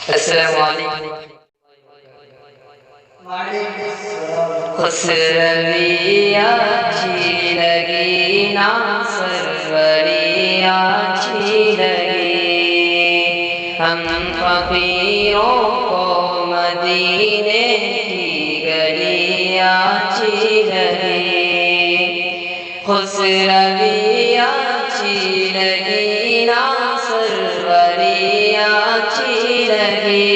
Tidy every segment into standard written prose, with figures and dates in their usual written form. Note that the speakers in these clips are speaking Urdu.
السلام علیکم. خسروی اچھی لگی نا سروری اچھی لگی، ہم فقیروں کو مدینے کی گلی اچھی لگی. خسروی اچھی لگی نا سروری اچھی لگی،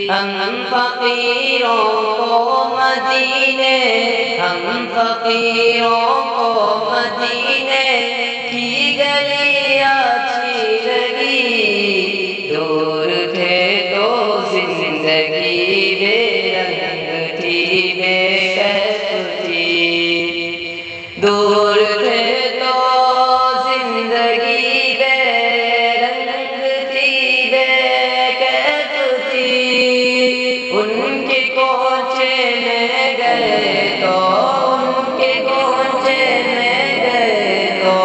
ہم فقیروں کو مدینے، ہم فقیروں کو مدینے کی گلی اچھی لگی. دور تھے تو زندگی بے رنگ تھی، بے کیف تھی. دور تھے تو زندگی بے رنگ تھی، بے کیف تھی. ان کے کوچے میں گئے تو، ان کے کوچے میں گئے تو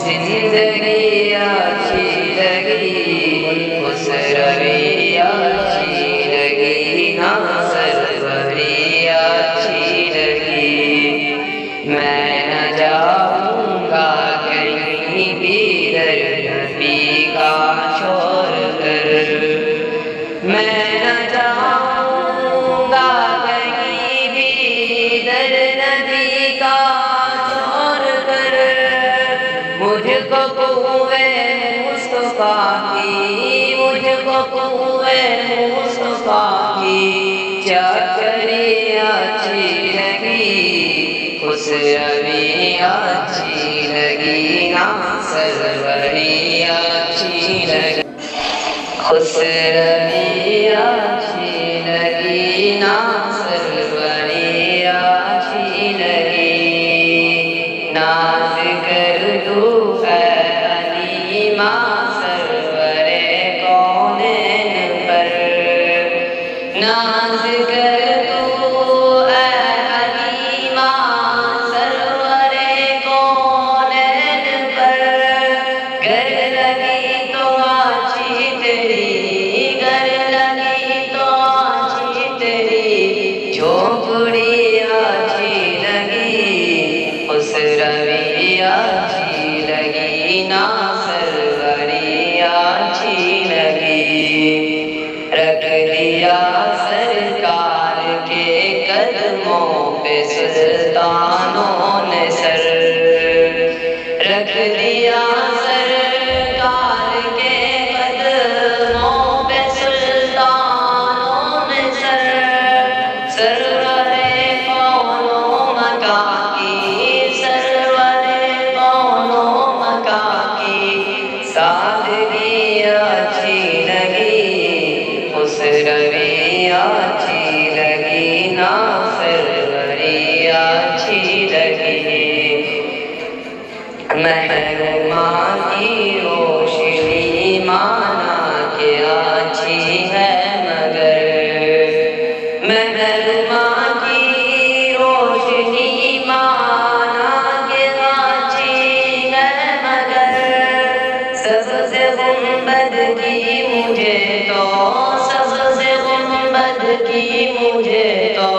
زندگی اچھی لگی. خسروی اچھی لگی نا سروری اچھی لگی. میں نہ جاؤں گا کہیں بھی در نبی کا چھوڑ کر، میں نہ جاؤں گا کہیں بھی در نبی کا چھوڑ کر. مجھ کو قوے مصطفیٰ کی، مجھ کو قوے مصطفیٰ کی چاکری اچھی لگی. خسروی اچھی لگی نا سروری اچھی لگی. خسروی اچھی لگی نا سروری اچھی لگی. ناز کر دو اے حلیمہ سرور کونین پر، ناز کر دو اے حلیمہ سرور کونین پر. گر لگی تو اچھی تیری، گر لگی تو اچھی تیری جھونپڑی اچھی لگی. خسروی اچھی لگی نا سروری اچھی لگی. رکھ دیا سرکار کے قدموں پہ سلطانوں نے سر، رکھ دیا سرکار کے قدموں پہ سلطانوں نے سر. سرور کون و مکان کی، سرور کون و مکان کی سادگی اچھی لگی. خسروی اچھی لگی نا سروری اچھی لگی. محروماں کی روشنی مانا کہ اچھی ہے مگر، محروماں کی روشنی مانا کہ اچھی ہے مگر. سبز گنبد کی مجھے تو، سبز گنبد کی مجھے تو